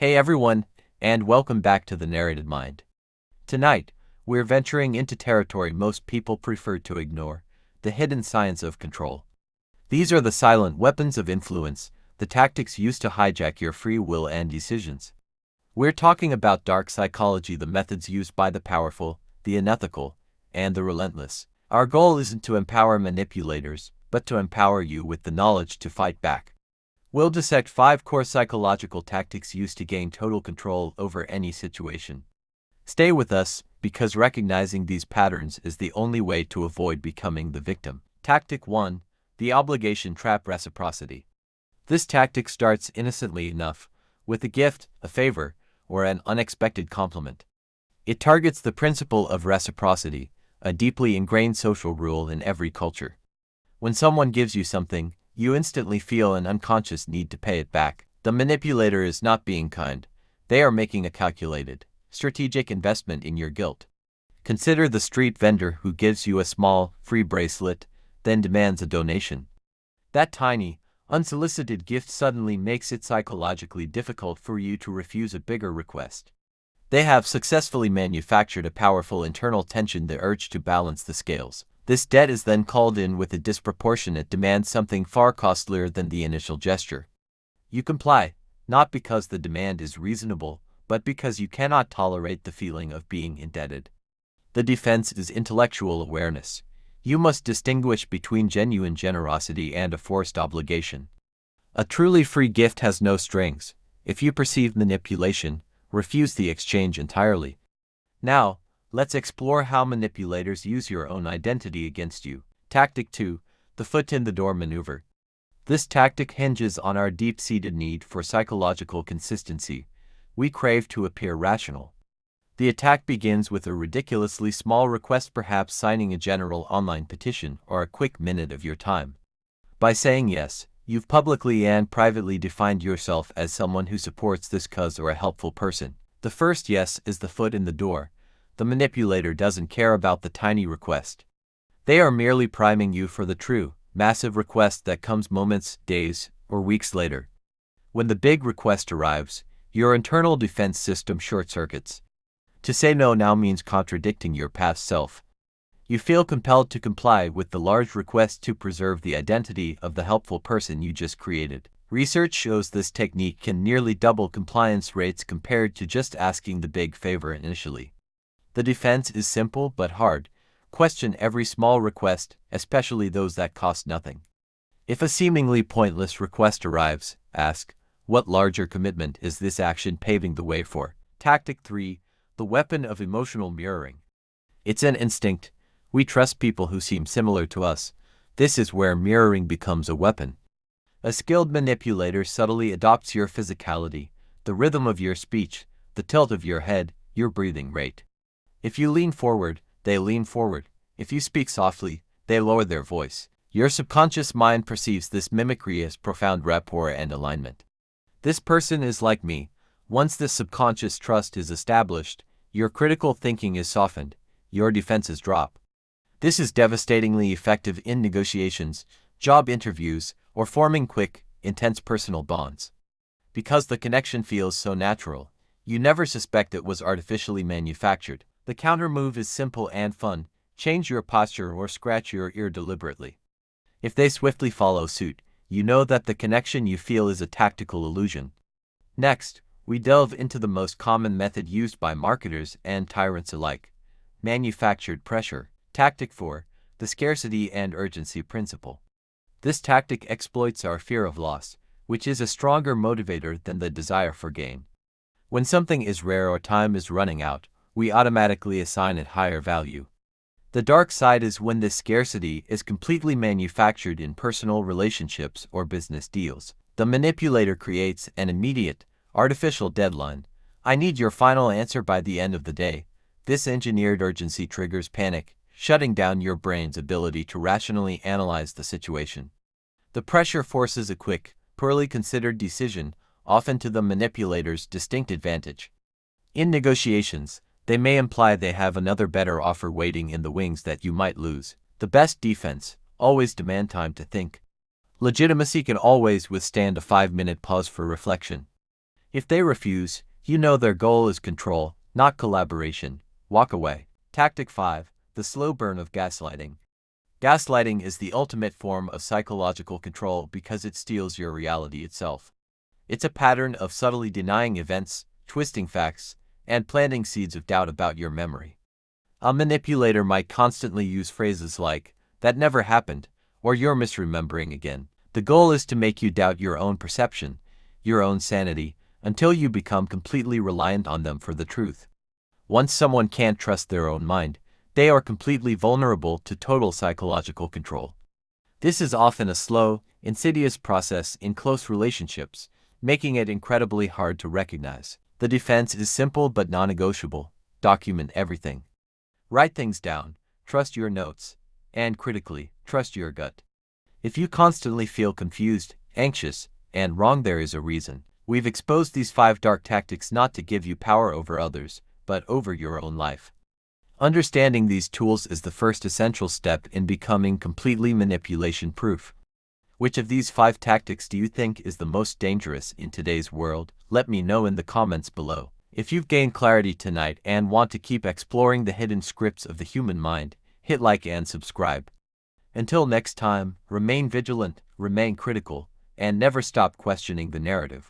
Hey everyone, and welcome back to The Narrated Mind. Tonight, we're venturing into territory most people prefer to ignore, the hidden science of control. These are the silent weapons of influence, the tactics used to hijack your free will and decisions. We're talking about dark psychology, the methods used by the powerful, the unethical, and the relentless. Our goal isn't to empower manipulators, but to empower you with the knowledge to fight back. We'll dissect 5 core psychological tactics used to gain total control over any situation. Stay with us, because recognizing these patterns is the only way to avoid becoming the victim. Tactic 1. The obligation trap: reciprocity. This tactic starts innocently enough, with a gift, a favor, or an unexpected compliment. It targets the principle of reciprocity, a deeply ingrained social rule in every culture. When someone gives you something, you instantly feel an unconscious need to pay it back. The manipulator is not being kind. They are making a calculated, strategic investment in your guilt. Consider the street vendor who gives you a small, free bracelet, then demands a donation. That tiny, unsolicited gift suddenly makes it psychologically difficult for you to refuse a bigger request. They have successfully manufactured a powerful internal tension, the urge to balance the scales. This debt is then called in with a disproportionate demand, something far costlier than the initial gesture. You comply, not because the demand is reasonable, but because you cannot tolerate the feeling of being indebted. The defense is intellectual awareness. You must distinguish between genuine generosity and a forced obligation. A truly free gift has no strings. If you perceive manipulation, refuse the exchange entirely. Now, let's explore how manipulators use your own identity against you. Tactic 2. The foot in the door maneuver. This tactic hinges on our deep-seated need for psychological consistency. We crave to appear rational. The attack begins with a ridiculously small request, perhaps signing a general online petition or a quick minute of your time. By saying yes, you've publicly and privately defined yourself as someone who supports this cause or a helpful person. The first yes is the foot in the door. The manipulator doesn't care about the tiny request. They are merely priming you for the true, massive request that comes moments, days, or weeks later. When the big request arrives, your internal defense system short-circuits. To say no now means contradicting your past self. You feel compelled to comply with the large request to preserve the identity of the helpful person you just created. Research shows this technique can nearly double compliance rates compared to just asking the big favor initially. The defense is simple but hard. Question every small request, especially those that cost nothing. If a seemingly pointless request arrives, ask, what larger commitment is this action paving the way for? Tactic 3. The weapon of emotional mirroring. It's an instinct. We trust people who seem similar to us. This is where mirroring becomes a weapon. A skilled manipulator subtly adopts your physicality, the rhythm of your speech, the tilt of your head, your breathing rate. If you lean forward, they lean forward. If you speak softly, they lower their voice. Your subconscious mind perceives this mimicry as profound rapport and alignment. This person is like me. Once this subconscious trust is established, your critical thinking is softened, your defenses drop. This is devastatingly effective in negotiations, job interviews, or forming quick, intense personal bonds. Because the connection feels so natural, you never suspect it was artificially manufactured. The counter move is simple and fun. Change your posture or scratch your ear deliberately. If they swiftly follow suit, you know that the connection you feel is a tactical illusion. Next, we delve into the most common method used by marketers and tyrants alike: manufactured pressure. Tactic 4. The scarcity and urgency principle. This tactic exploits our fear of loss, which is a stronger motivator than the desire for gain. When something is rare or time is running out, we automatically assign it higher value. The dark side is when this scarcity is completely manufactured in personal relationships or business deals. The manipulator creates an immediate, artificial deadline. I need your final answer by the end of the day. This engineered urgency triggers panic, shutting down your brain's ability to rationally analyze the situation. The pressure forces a quick, poorly considered decision, often to the manipulator's distinct advantage. In negotiations, they may imply they have another better offer waiting in the wings that you might lose. The best defense: always demand time to think. Legitimacy can always withstand a 5-minute pause for reflection. If they refuse, you know their goal is control, not collaboration. Walk away. Tactic 5. The slow burn of gaslighting. Gaslighting is the ultimate form of psychological control because it steals your reality itself. It's a pattern of subtly denying events, twisting facts, and planting seeds of doubt about your memory. A manipulator might constantly use phrases like, "that never happened," or "you're misremembering again." The goal is to make you doubt your own perception, your own sanity, until you become completely reliant on them for the truth. Once someone can't trust their own mind, they are completely vulnerable to total psychological control. This is often a slow, insidious process in close relationships, making it incredibly hard to recognize. The defense is simple but non-negotiable. Document everything. Write things down, trust your notes, and critically, trust your gut. If you constantly feel confused, anxious, and wrong, there is a reason. We've exposed these 5 dark tactics not to give you power over others, but over your own life. Understanding these tools is the first essential step in becoming completely manipulation-proof. Which of these 5 tactics do you think is the most dangerous in today's world? Let me know in the comments below. If you've gained clarity tonight and want to keep exploring the hidden scripts of the human mind, hit like and subscribe. Until next time, remain vigilant, remain critical, and never stop questioning the narrative.